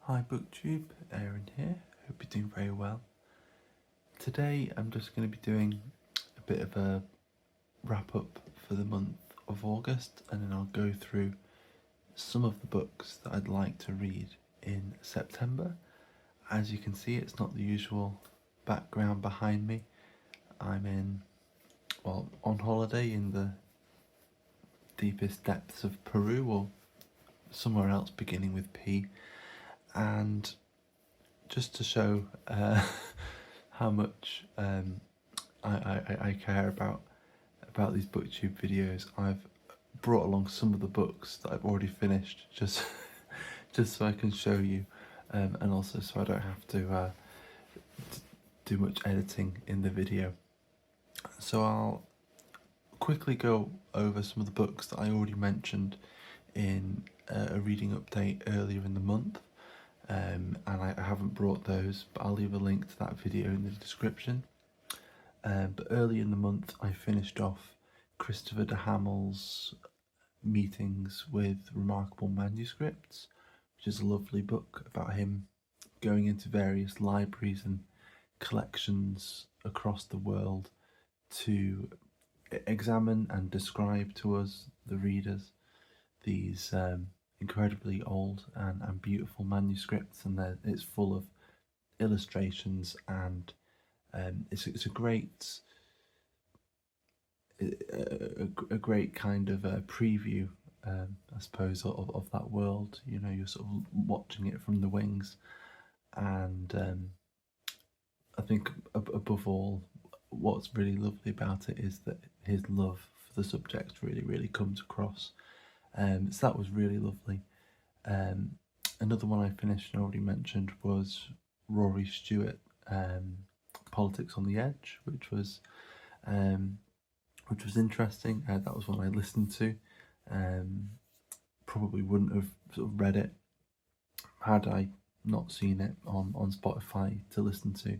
Hi booktube, Aaron here, hope you're doing very well. Today I'm just going to be doing a bit of a wrap up for the month of August, and then I'll go through some of the books that I'd like to read in September. As you can see, it's not the usual background behind me. I'm on holiday in the deepest depths of Peru, or somewhere else beginning with P, and just to show how much I care about these booktube videos, I've brought along some of the books that I've already finished, just so I can show you, and also so I don't have to do much editing in the video. So I'll quickly go over some of the books that I already mentioned in a reading update earlier in the month. And I haven't brought those, but I'll leave a link to that video in the description. But early in the month I finished off Christopher de Hamel's Meetings with Remarkable Manuscripts, which is a lovely book about him going into various libraries and collections across the world to examine and describe to us, the readers, these incredibly old and beautiful manuscripts, and it's full of illustrations, and it's a great kind of a preview, I suppose, of that world. You know, you're sort of watching it from the wings, and I think above all, what's really lovely about it is that his love for the subject really comes across. So that was really lovely. Another one I finished and already mentioned was Rory Stewart, Politics on the Edge, which was interesting. That was one I listened to. Probably wouldn't have sort of read it had I not seen it on Spotify to listen to.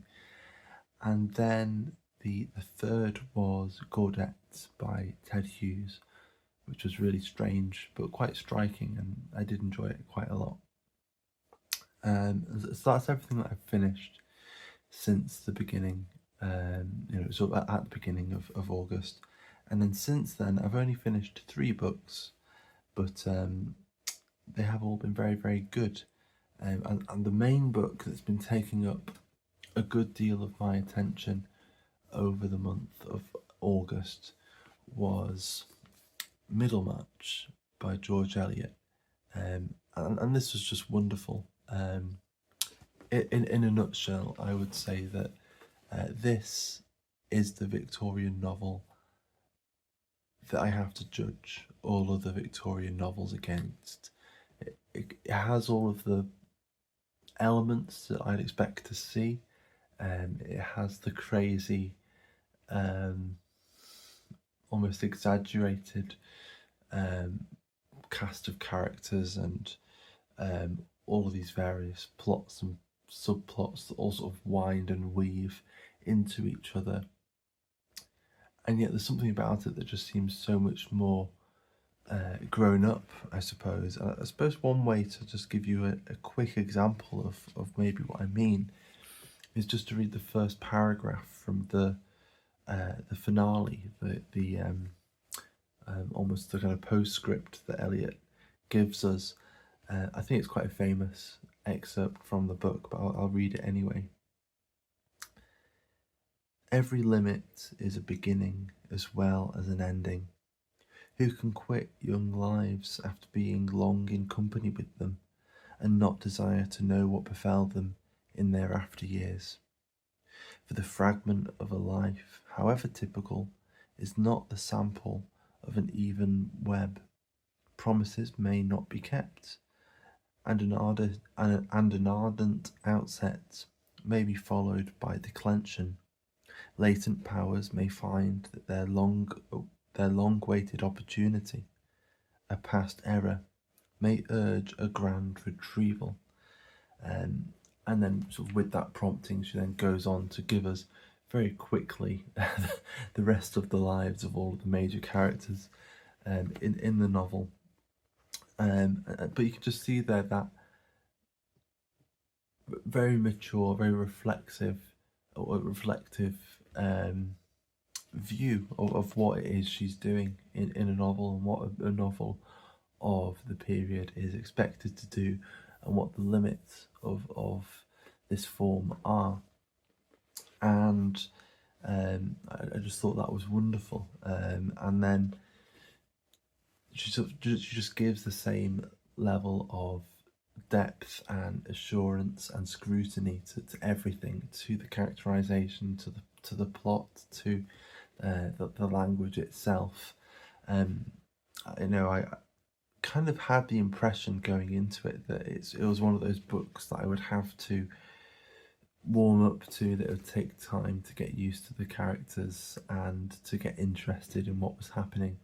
And then the third was Gaudete by Ted Hughes, which was really strange but quite striking, and I did enjoy it quite a lot. So that's everything that I've finished since the beginning, sort of at the beginning of August. And then since then I've only finished 3 books, but they have all been very good. And the main book that's been taking up a good deal of my attention over the month of August was Middlemarch by George Eliot, and this was just wonderful. In a nutshell, I would say that this is the Victorian novel that I have to judge all other Victorian novels against. It has all of the elements that I'd expect to see. It has the crazy, almost exaggerated cast of characters, and all of these various plots and subplots that all sort of wind and weave into each other, and yet there's something about it that just seems so much more grown up, I suppose. I suppose one way to just give you a quick example of maybe what I mean is just to read the first paragraph from the finale, the almost the kind of postscript that Eliot gives us. I think it's quite a famous excerpt from the book, but I'll read it anyway. Every limit is a beginning as well as an ending. Who can quit young lives after being long in company with them, and not desire to know what befell them in their after years? For the fragment of a life, however typical, is not the sample of an even web. Promises may not be kept, and an ardent outset may be followed by declension. Latent powers may find that their long-waited opportunity, a past error, may urge a grand retrieval. And then sort of with that prompting, she then goes on to give us very quickly the rest of the lives of all of the major characters in the novel. But you can just see there that very mature, very reflective view of what it is she's doing in a novel, and what a novel of the period is expected to do, and what the limits of this form are. And I just thought that was wonderful. And then she just gives the same level of depth and assurance and scrutiny to everything, to the characterization, to the plot, to the language itself. I kind of had the impression going into it that it was one of those books that I would have to warm up to, that it would take time to get used to the characters and to get interested in what was happening.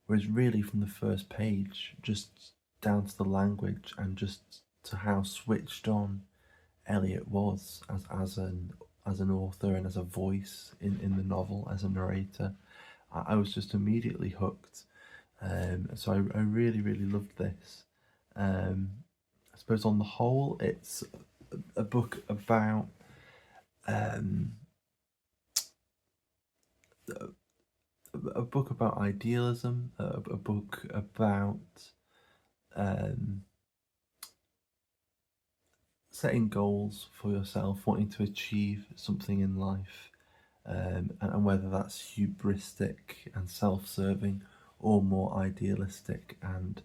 Whereas really from the first page, just down to the language and just to how switched on Eliot was as an author and as a voice in the novel, as a narrator, I was just immediately hooked. So I really, really loved this. I suppose on the whole, it's a book about idealism, a book about setting goals for yourself, wanting to achieve something in life, and whether that's hubristic and self-serving, or more idealistic and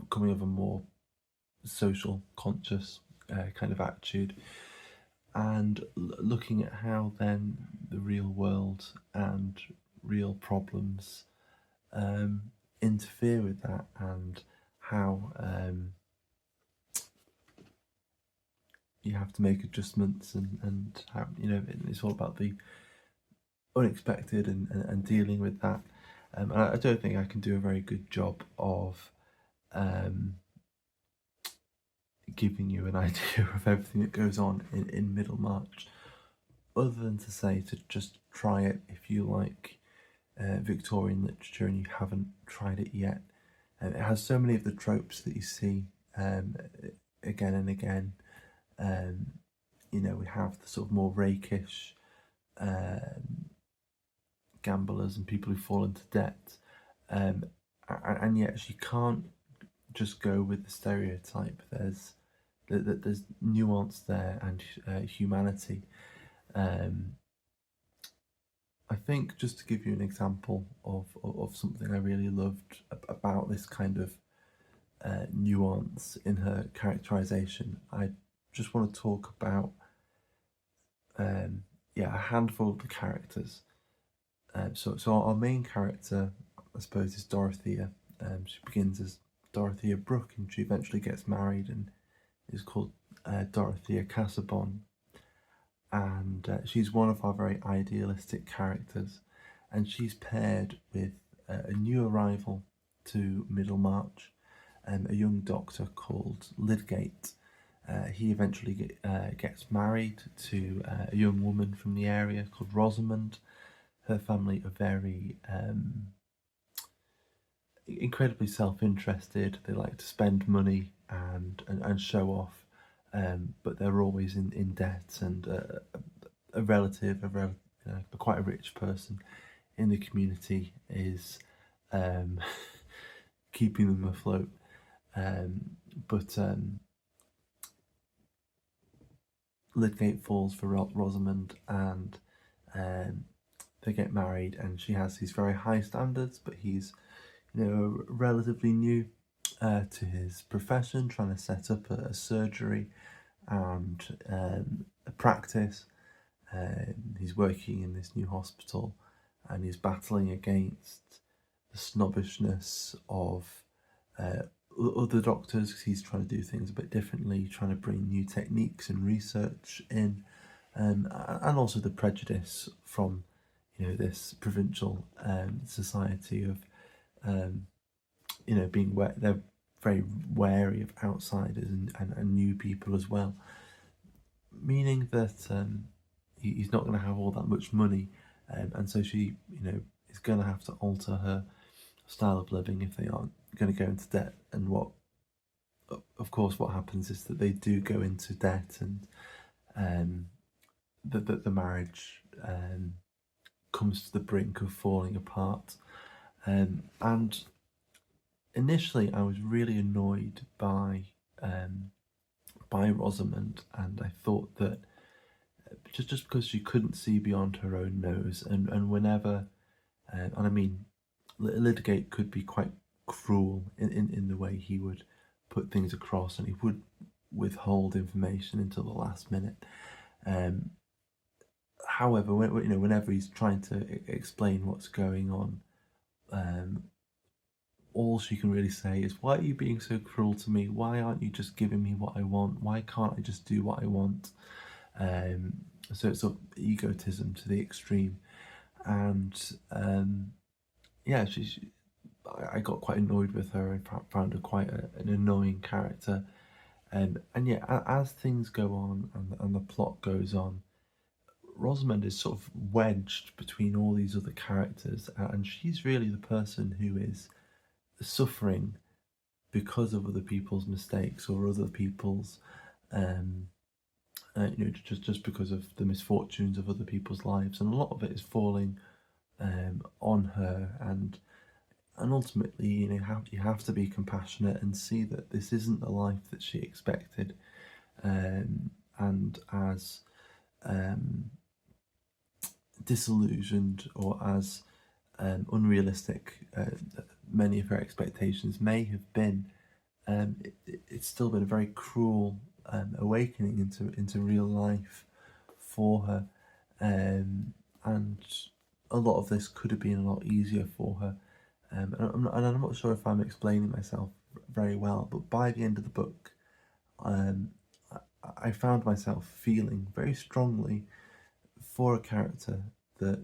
coming of a more social conscious kind of attitude, and looking at how then the real world and real problems interfere with that, and how you have to make adjustments, and how it's all about the unexpected and dealing with that. And I don't think I can do a very good job of giving you an idea of everything that goes on in Middlemarch, other than to say to just try it if you like Victorian literature and you haven't tried it yet. And it has so many of the tropes that you see again and again. We have the sort of more rakish gamblers and people who fall into debt, and yet she can't just go with the stereotype. There's nuance there, and humanity. I think, just to give you an example of something I really loved about this kind of nuance in her characterization, I just want to talk about a handful of the characters. So our main character, I suppose, is Dorothea. She begins as Dorothea Brooke, and she eventually gets married and is called Dorothea Casaubon. And she's one of our very idealistic characters, and she's paired with a new arrival to Middlemarch, a young doctor called Lydgate. He eventually gets married to a young woman from the area called Rosamond. Her family are very incredibly self-interested. They like to spend money and show off, but they're always in debt, and quite a rich person in the community is keeping them afloat. But Lydgate falls for Rosamond, and they get married, and she has these very high standards, but he's relatively new to his profession, trying to set up a surgery and a practice. He's working in this new hospital, and he's battling against the snobbishness of other doctors, because he's trying to do things a bit differently, trying to bring new techniques and research in, and also the prejudice from this provincial society of being they're very wary of outsiders and new people as well, meaning that he's not going to have all that much money, and so she is going to have to alter her style of living if they aren't going to go into debt. And what, of course, what happens is that they do go into debt, and the marriage comes to the brink of falling apart. And initially, I was really annoyed by Rosamond, and I thought that just because she couldn't see beyond her own nose, and whenever, and I mean, Lydgate could be quite cruel in the way he would put things across, and he would withhold information until the last minute. However, whenever he's trying to explain what's going on, all she can really say is, "Why are you being so cruel to me? Why aren't you just giving me what I want? Why can't I just do what I want?" So it's sort of egotism to the extreme, and yeah, I got quite annoyed with her and found her quite an annoying character. And yeah, as things go on and the plot goes on, Rosamond is sort of wedged between all these other characters, and she's really the person who is suffering because of other people's mistakes or other people's, just because of the misfortunes of other people's lives, and a lot of it is falling on her. And ultimately, you have to be compassionate and see that this isn't the life that she expected, and as disillusioned or as unrealistic many of her expectations may have been, it's still been a very cruel awakening into real life for her, and a lot of this could have been a lot easier for her. And I'm not sure if I'm explaining myself very well, but by the end of the book, I found myself feeling very strongly for a character that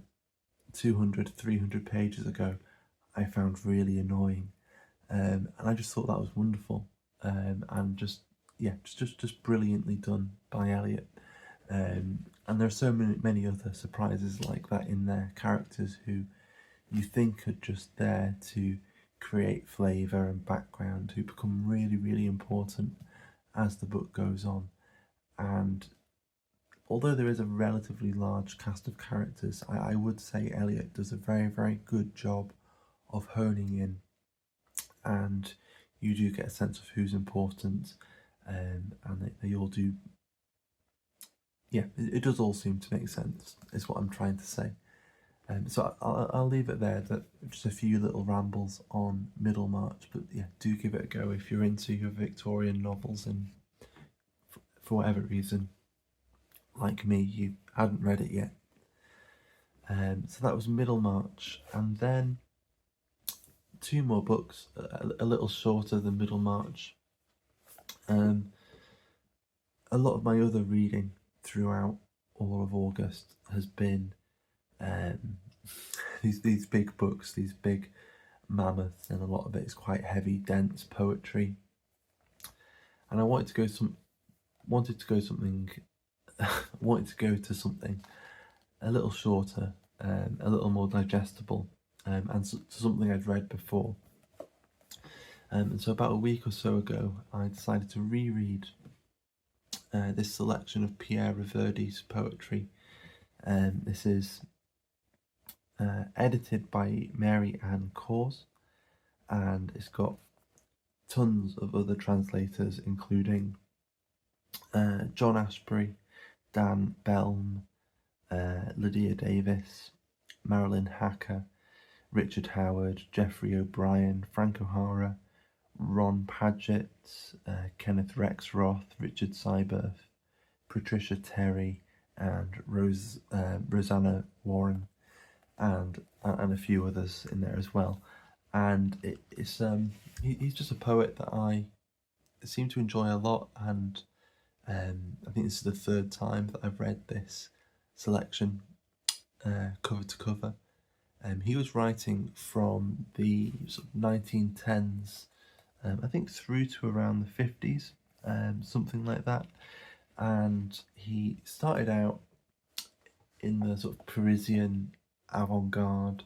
200, 300 pages ago I found really annoying, and I just thought that was wonderful, and just brilliantly done by Eliot. And there are so many other surprises like that in there, characters who you think are just there to create flavour and background, who become really, really important as the book goes on. And although there is a relatively large cast of characters, I would say Eliot does a very, very good job of honing in, and you do get a sense of who's important, and they all do. Yeah, it does all seem to make sense, is what I'm trying to say. So I'll leave it there. That just a few little rambles on Middlemarch, but yeah, do give it a go if you're into your Victorian novels and for whatever reason, like me, you hadn't read it yet. So that was Middlemarch, and then two more books, a little shorter than Middlemarch. A lot of my other reading throughout all of August has been these big books, these big mammoths, and a lot of it is quite heavy, dense poetry. And I wanted to go to something a little shorter, a little more digestible, and something I'd read before. And so about a week or so ago, I decided to reread this selection of Pierre Reverdy's poetry. This is edited by Mary Ann Caws, and it's got tons of other translators, including John Ashbery, Dan Belm, Lydia Davis, Marilyn Hacker, Richard Howard, Jeffrey O'Brien, Frank O'Hara, Ron Paget, Kenneth Rexroth, Richard Seiberth, Patricia Terry, and Rosanna Warren, and a few others in there as well. And it's he's just a poet that I seem to enjoy a lot, and I think this is the third time that I've read this selection cover to cover. He was writing from the sort of 1910s, I think through to around the 50s, something like that. And he started out in the sort of Parisian avant-garde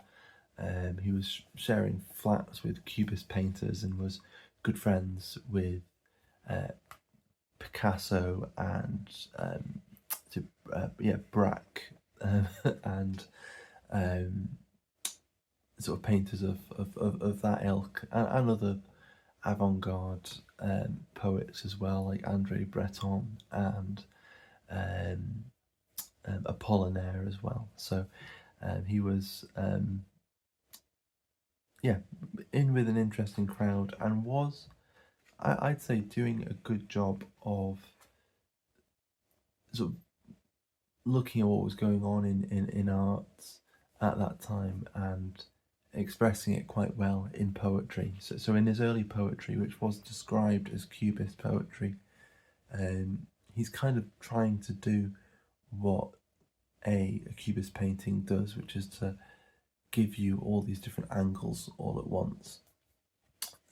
He was sharing flats with Cubist painters and was good friends with Picasso and Braque and sort of painters of that ilk, and other avant-garde poets as well, like André Breton and Apollinaire as well. So he was in with an interesting crowd, and was, I'd say, doing a good job of sort of looking at what was going on in arts at that time and expressing it quite well in poetry. So in his early poetry, which was described as Cubist poetry, he's kind of trying to do what a Cubist painting does, which is to give you all these different angles all at once,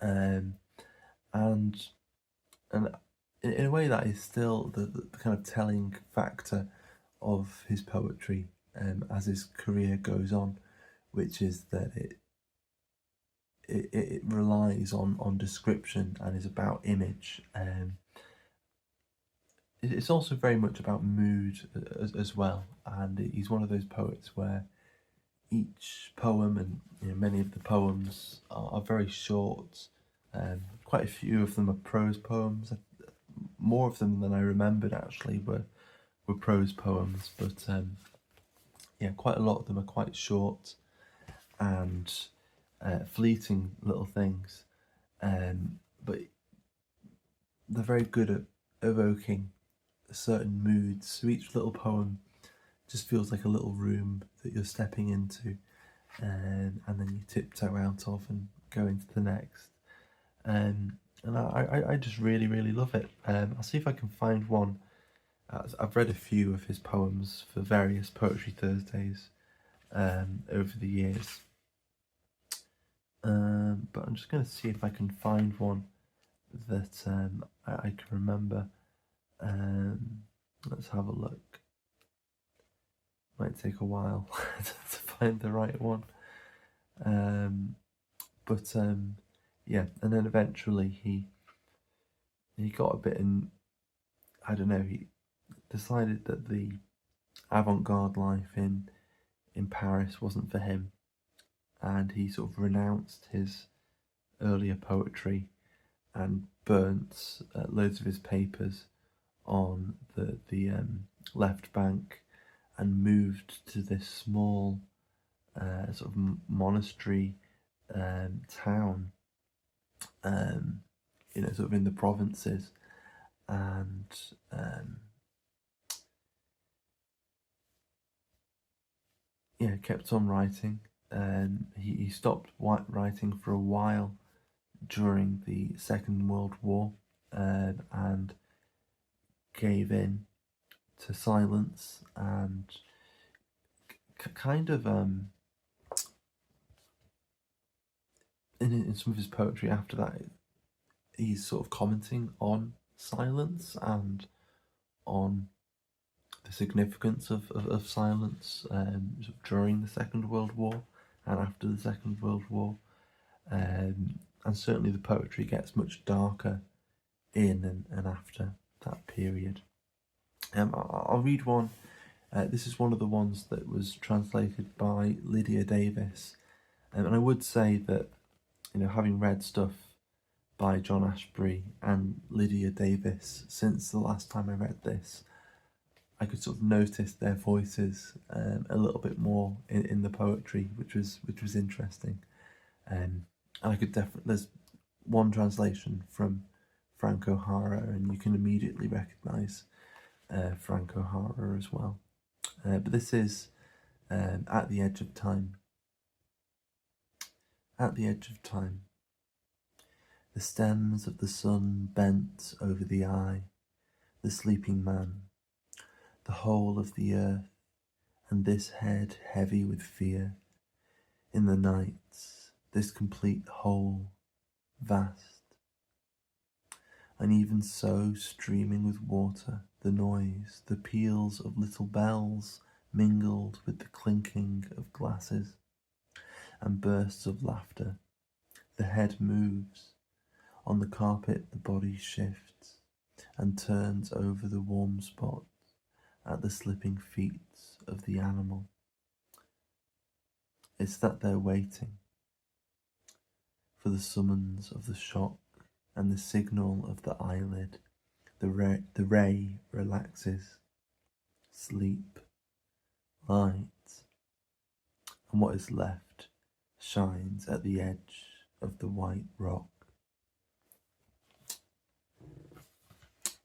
and in a way that is still the kind of telling factor of his poetry as his career goes on, which is that it relies on description and is about image. It's also very much about mood as well, and he's one of those poets where each poem, and many of the poems are very short. Quite a few of them are prose poems. More of them than I remembered actually were prose poems, but quite a lot of them are quite short and fleeting little things, but they're very good at evoking certain moods. So each little poem just feels like a little room that you're stepping into, and then you tiptoe out of and go into the next. And I just really, really love it. I'll see if I can find one. I've read a few of his poems for various Poetry Thursdays over the years, but I'm just going to see if I can find one that I can remember. Let's have a look. Might take a while to find the right one, but yeah. And then eventually he got a bit in. I don't know. He decided that the avant-garde life in Paris wasn't for him, and he sort of renounced his earlier poetry and burnt loads of his papers on the left bank, and moved to this small sort of monastery town, sort of in the provinces, and kept on writing. He stopped writing for a while during the Second World War, and gave in to silence, and kind of in some of his poetry after that, he's sort of commenting on silence and on the significance of silence sort of during the Second World War and after the Second World War, and certainly the poetry gets much darker in and after that period. I'll read one. This is one of the ones that was translated by Lydia Davis, and I would say that, having read stuff by John Ashbery and Lydia Davis since the last time I read this, I could sort of notice their voices a little bit more in the poetry, which was interesting. And I could definitely, there's one translation from Frank O'Hara, and you can immediately recognise Frank O'Hara as well. But this is At the Edge of Time. At the edge of time, the stems of the sun bent over the eye, the sleeping man, the whole of the earth, and this head heavy with fear. In the nights, this complete whole, vast, and even so streaming with water, the noise, the peals of little bells mingled with the clinking of glasses. and bursts of laughter. The head moves. On the carpet the body shifts and turns over the warm spots at the slipping feet of the animal. It's that they're waiting for the summons of the shock and the signal of the eyelid. The ray relaxes. Sleep. Light. And what is left shines at the edge of the white rock.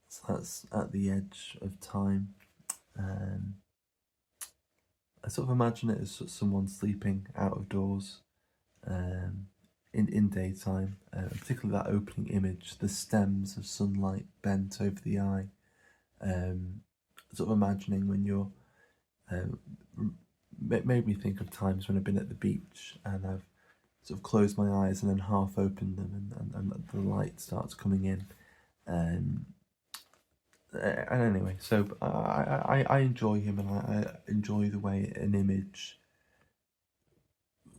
So that's at the edge of time. I sort of imagine it as someone sleeping out of doors in daytime, particularly that opening image, the stems of sunlight bent over the eye. Sort of imagining when you're made me think of times when I've been at the beach and I've sort of closed my eyes and then half opened them and the light starts coming in. And anyway, so I enjoy him, and I enjoy the way an image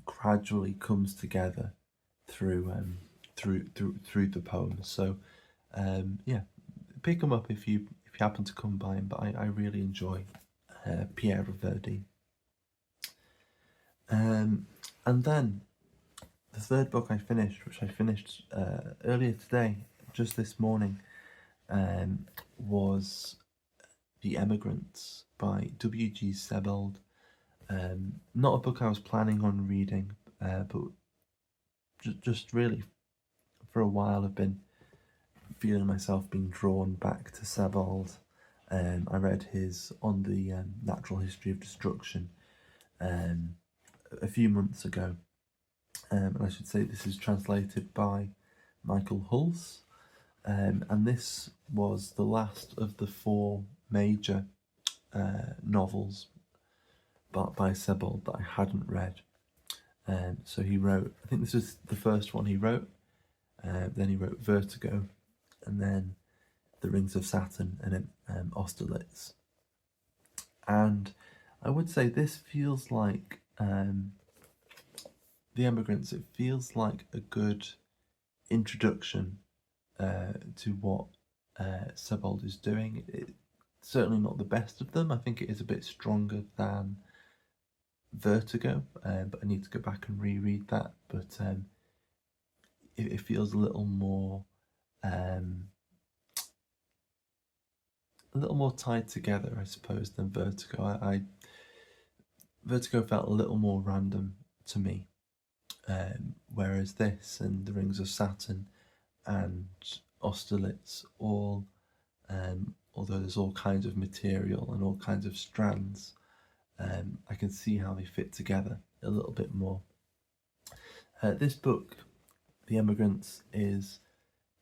gradually comes together through the poem. So yeah, pick them up if you happen to come by him. But I really enjoy Pierre Reverdy. And then the third book I finished, which I finished earlier today, just this morning, was The Emigrants by W.G. Sebald. Not a book I was planning on reading, but just really for a while I've been feeling myself being drawn back to Sebald. I read his On the Natural History of Destruction a few months ago, and I should say this is translated by Michael Hulse. And this was the last of the 4 major novels by Sebald that I hadn't read. So he wrote, I think this was the first one he wrote, then he wrote Vertigo, and then The Rings of Saturn, and then Austerlitz. And I would say this feels like The Emigrants, it feels like a good introduction to what Sebald is doing. It's certainly not the best of them. I think it is a bit stronger than Vertigo, but I need to go back and reread that. But it feels a little more tied together, I suppose, than Vertigo. Vertigo felt a little more random to me, whereas this and The Rings of Saturn and Austerlitz all, although there's all kinds of material and all kinds of strands, I can see how they fit together a little bit more. This book, The Emigrants, is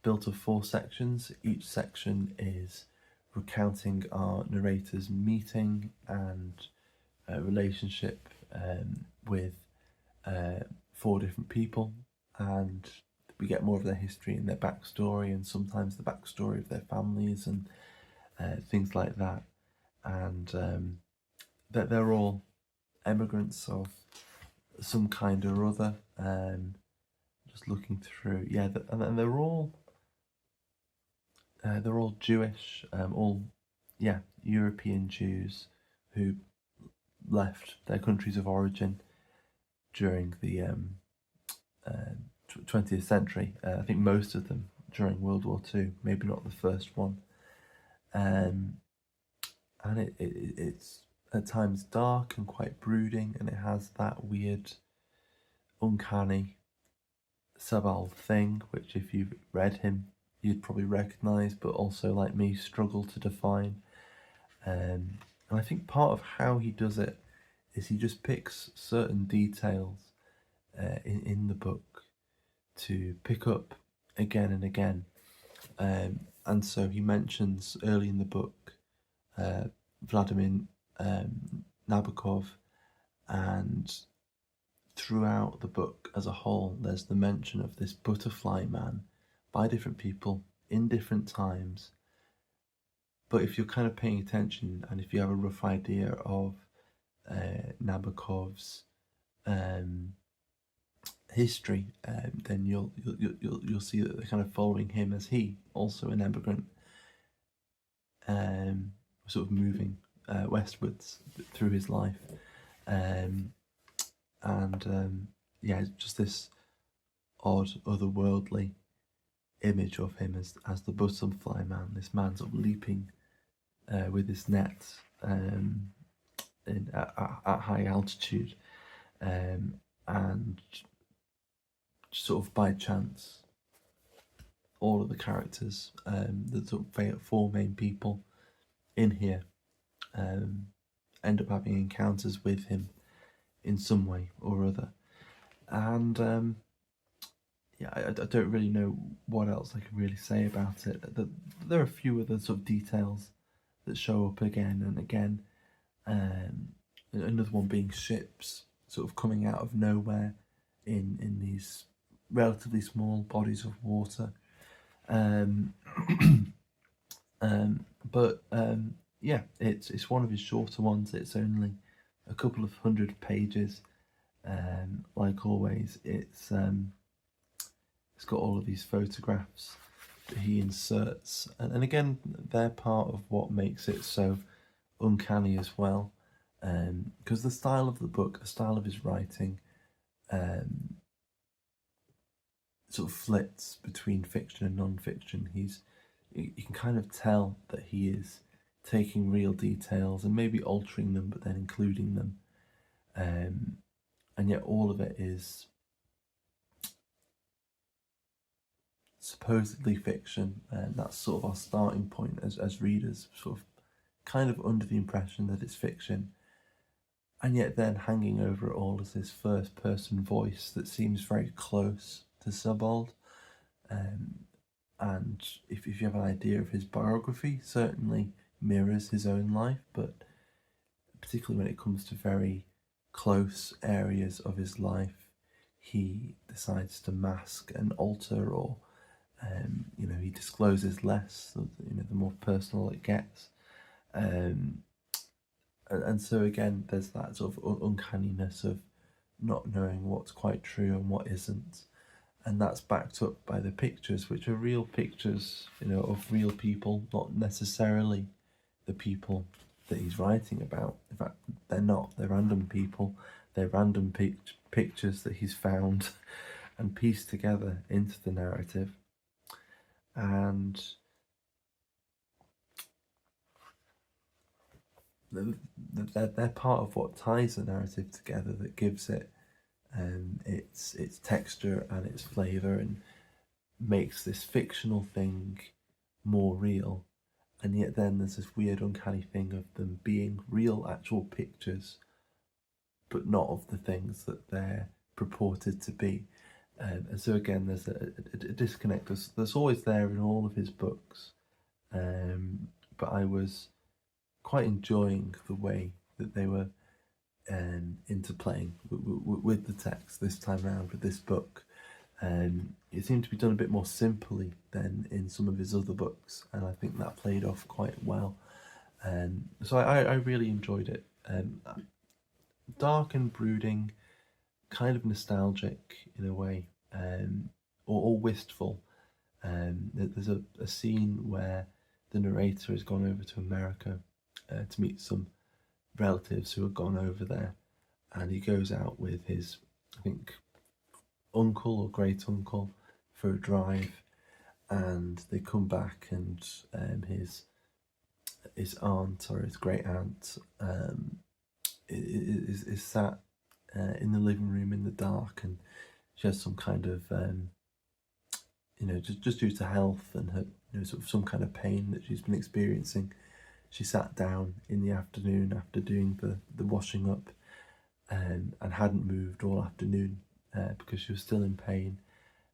built of 4 sections. Each section is recounting our narrator's meeting and relationship with 4 different people, and we get more of their history and their backstory, and sometimes the backstory of their families and things like that. And that they're all emigrants of some kind or other. Just looking through, yeah, and they're all Jewish, all European Jews who left their countries of origin during the 20th century. I think most of them during World War II, maybe not the first one. And it's at times dark and quite brooding, and it has that weird, uncanny Sebald thing, which if you've read him, you'd probably recognise, but also, like me, struggle to define. And I think part of how he does it is he just picks certain details in the book to pick up again and again. And so he mentions early in the book Vladimir Nabokov, and throughout the book as a whole there's the mention of this butterfly man by different people in different times. But if you're kind of paying attention, and if you have a rough idea of Nabokov's history, then you'll see that they're kind of following him as he, also an emigrant, sort of moving westwards through his life, and yeah, just this odd, otherworldly image of him as the butterfly man. This man sort of leaping with his net at high altitude, and sort of by chance, all of the characters, the sort of four main people in here, end up having encounters with him in some way or other. And yeah, I don't really know what else I can really say about it. There are a few other sort of details that show up again and again. Another one being ships sort of coming out of nowhere in these relatively small bodies of water. But yeah, it's one of his shorter ones. It's only a couple of 100 pages. Like always, it's got all of these photographs that he inserts, and again, they're part of what makes it so uncanny as well. Because the style of the book, the style of his writing, sort of flits between fiction and non-fiction. You can kind of tell that he is taking real details and maybe altering them, but then including them, and yet all of it is supposedly fiction, and that's sort of our starting point as readers, sort of kind of under the impression that it's fiction, and yet then hanging over it all is this first person voice that seems very close to Sebald. And if you have an idea of his biography, certainly mirrors his own life, but particularly when it comes to very close areas of his life, he decides to mask and alter, or he discloses less, the more personal it gets. And so again, there's that sort of uncanniness of not knowing what's quite true and what isn't. And that's backed up by the pictures, which are real pictures, of real people, not necessarily the people that he's writing about. In fact, they're not. They're random people. They're random pictures that he's found and pieced together into the narrative. And they're part of what ties the narrative together, that gives it its texture and its flavour, and makes this fictional thing more real. And yet then there's this weird uncanny thing of them being real actual pictures, but not of the things that they're purported to be. And so again, there's a disconnect that's always there in all of his books, but I was quite enjoying the way that they were interplaying with the text this time around with this book. It seemed to be done a bit more simply than in some of his other books, and I think that played off quite well. So I really enjoyed it. Dark and brooding, kind of nostalgic in a way, or wistful. There's a scene where the narrator has gone over to America to meet some relatives who have gone over there, and he goes out with his, I think, uncle or great uncle for a drive, and they come back, and his aunt, or his great aunt, is sat in the living room in the dark, and she has some kind of just due to health and her sort of some kind of pain that she's been experiencing. She sat down in the afternoon after doing the washing up, and hadn't moved all afternoon because she was still in pain.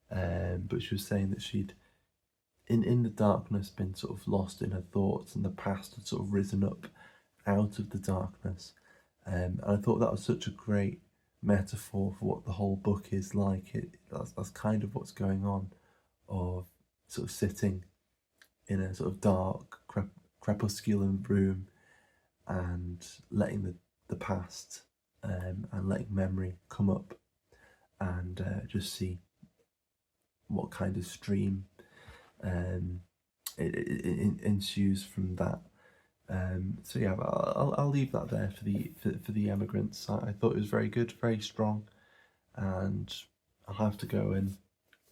But she was saying that she'd, in the darkness, been sort of lost in her thoughts, and the past had sort of risen up out of the darkness. And I thought that was such a great metaphor for what the whole book is like. That's kind of what's going on, of sort of sitting in a sort of dark, crepuscular room, and letting the past and letting memory come up, and just see what kind of stream it ensues from that. So yeah, I'll leave that there for the Emigrants. I thought it was very good, very strong, and I'll have to go and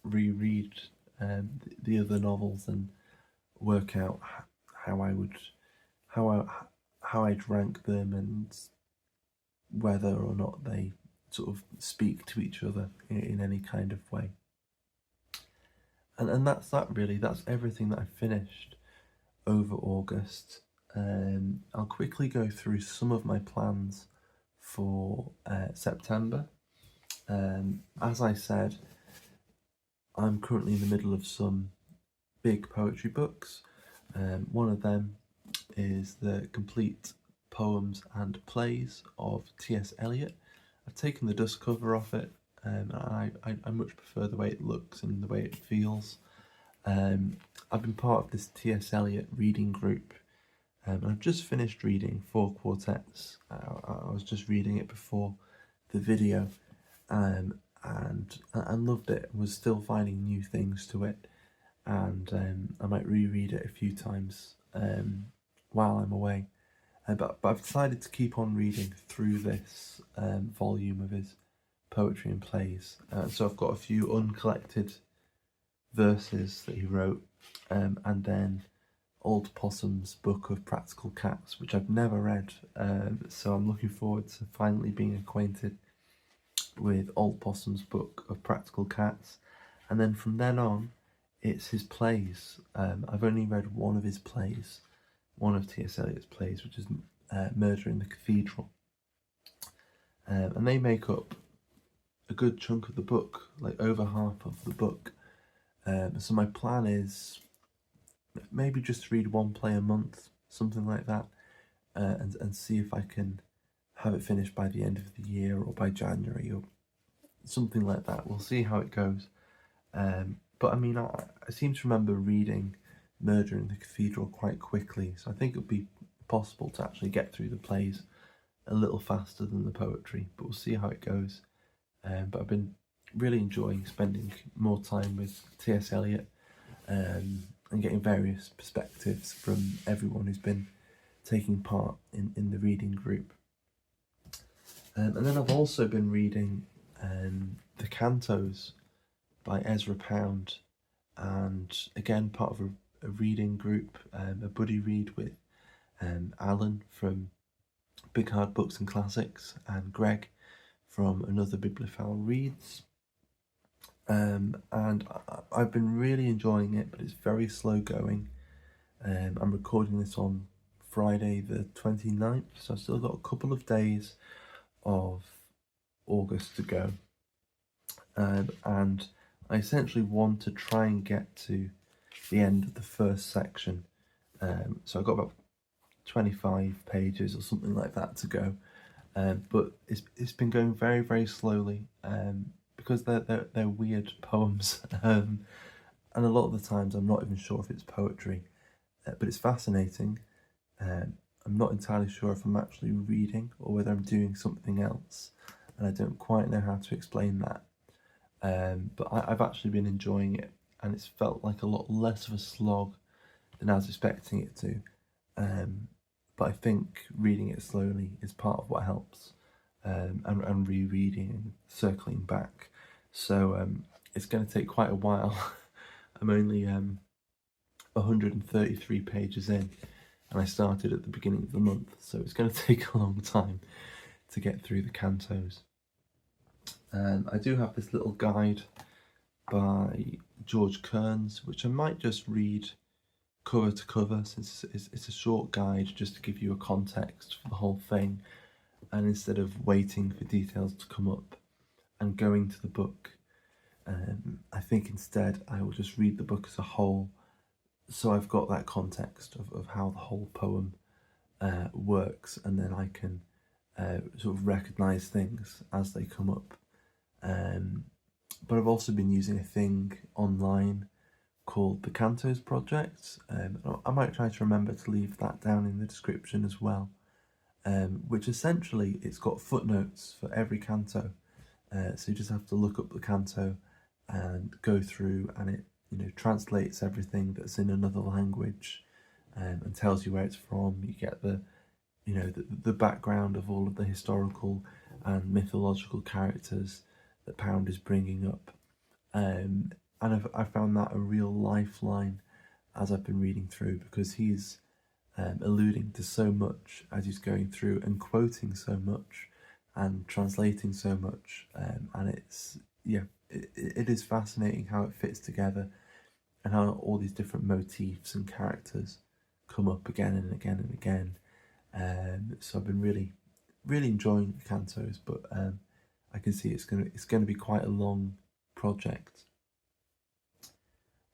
reread the other novels and work out how I'd rank them and whether or not they sort of speak to each other in any kind of way. And that's that really. That's everything that I finished over August. I'll quickly go through some of my plans for September. As I said, I'm currently in the middle of some big poetry books. One of them is the complete poems and plays of T.S. Eliot. I've taken the dust cover off it, and I much prefer the way it looks and the way it feels. I've been part of this T.S. Eliot reading group, and I've just finished reading 4 quartets. I was just reading it before the video, and I loved it. Was still finding new things to it, and I might reread it a few times while I'm away. But I've decided to keep on reading through this volume of his poetry and plays. So I've got a few uncollected verses that he wrote, and then Old Possum's book of Practical Cats, which I've never read. So I'm looking forward to finally being acquainted with Old Possum's book of Practical Cats. And then from then on, it's his plays. I've only read one of his plays, one of T.S. Eliot's plays, which is Murder in the Cathedral. And they make up a good chunk of the book, like over half of the book. So my plan is maybe just read one play a month, something like that, and see if I can have it finished by the end of the year or by January or something like that. We'll see how it goes. But I mean, I seem to remember reading Murder in the Cathedral quite quickly, so I think it would be possible to actually get through the plays a little faster than the poetry, but we'll see how it goes. But I've been really enjoying spending more time with T.S. Eliot and getting various perspectives from everyone who's been taking part in the reading group. And then I've also been reading the Cantos by Ezra Pound, and again part of a reading group, a buddy read with Alan from Big Hard Books and Classics and Greg from Another Bibliophile Reads. And I've been really enjoying it, but it's very slow going. I'm recording this on Friday the 29th, so I've still got a couple of days of August to go. And I essentially want to try and get to the end of the first section. So I've got about 25 pages or something like that to go. But it's been going very, very slowly because they're weird poems. And a lot of the times I'm not even sure if it's poetry, but it's fascinating. I'm not entirely sure if I'm actually reading or whether I'm doing something else, and I don't quite know how to explain that. But I've actually been enjoying it, and it's felt like a lot less of a slog than I was expecting it to. But I think reading it slowly is part of what helps, and rereading and circling back. So it's going to take quite a while. I'm only 133 pages in, and I started at the beginning of the month, so it's going to take a long time to get through the cantos. I do have this little guide by George Kearns, which I might just read cover to cover, since it's a short guide just to give you a context for the whole thing, and instead of waiting for details to come up and going to the book, I think instead I will just read the book as a whole, so I've got that context of how the whole poem works, and then I can sort of recognise things as they come up. But I've also been using a thing online called the Cantos Project. I might try to remember to leave that down in the description as well, which essentially it's got footnotes for every canto, So you just have to look up the canto and go through, and it translates everything that's in another language, and tells you where it's from. You get the background of all of the historical and mythological characters that Pound is bringing up, and I found that a real lifeline as I've been reading through, because he's alluding to so much as he's going through, and quoting so much and translating so much, and it is fascinating how it fits together, and how all these different motifs and characters come up again and again and again. So I've been really enjoying the cantos, but I can see it's gonna be quite a long project.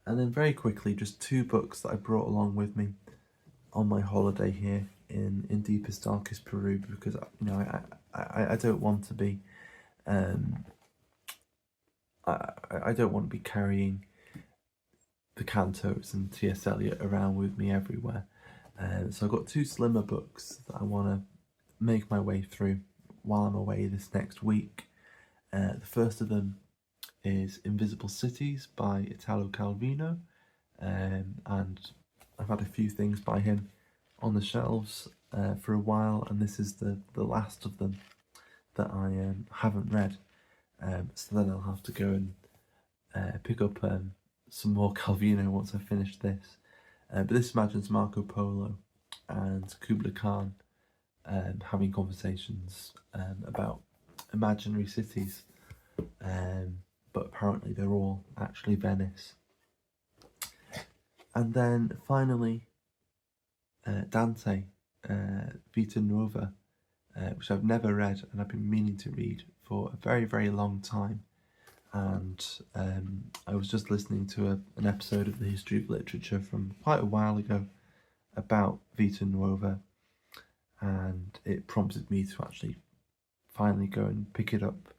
And then very quickly, just 2 books that I brought along with me on my holiday here in deepest darkest Peru, because I don't want to be I don't want to be carrying the cantos and T.S. Eliot around with me everywhere. So I've got 2 slimmer books that I want to make my way through while I'm away this next week. The first of them is Invisible Cities by Italo Calvino, and I've had a few things by him on the shelves for a while, and this is the last of them that I haven't read. So then I'll have to go and pick up some more Calvino once I finish this. But this imagines Marco Polo and Kubla Khan having conversations about imaginary cities, but apparently they're all actually Venice. And then finally, Dante, Vita Nuova, which I've never read and I've been meaning to read for a very, very long time. And I was just listening to an episode of the History of Literature from quite a while ago about Vita Nuova, and it prompted me to actually finally go and pick it up,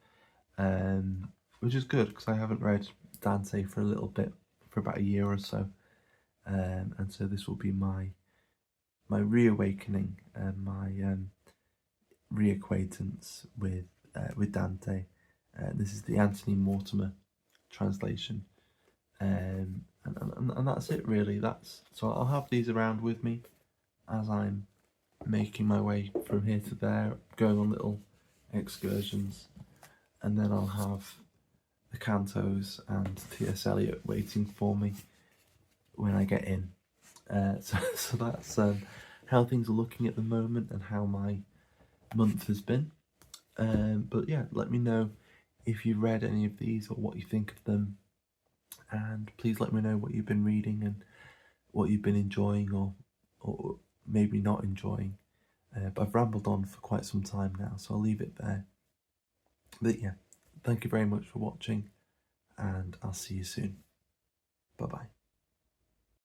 which is good because I haven't read Dante for a little bit, for about a year or so, and so this will be my reawakening and my reacquaintance with Dante. This is the Anthony Mortimer translation, and that's it really. So I'll have these around with me as I'm making my way from here to there, going on little excursions, and then I'll have the cantos and T.S. Eliot waiting for me when I get in. So that's how things are looking at the moment and how my month has been. But yeah, let me know if you've read any of these or what you think of them, and please let me know what you've been reading and what you've been enjoying or maybe not enjoying. But I've rambled on for quite some time now, so I'll leave it there. But yeah, thank you very much for watching, and I'll see you soon. Bye bye.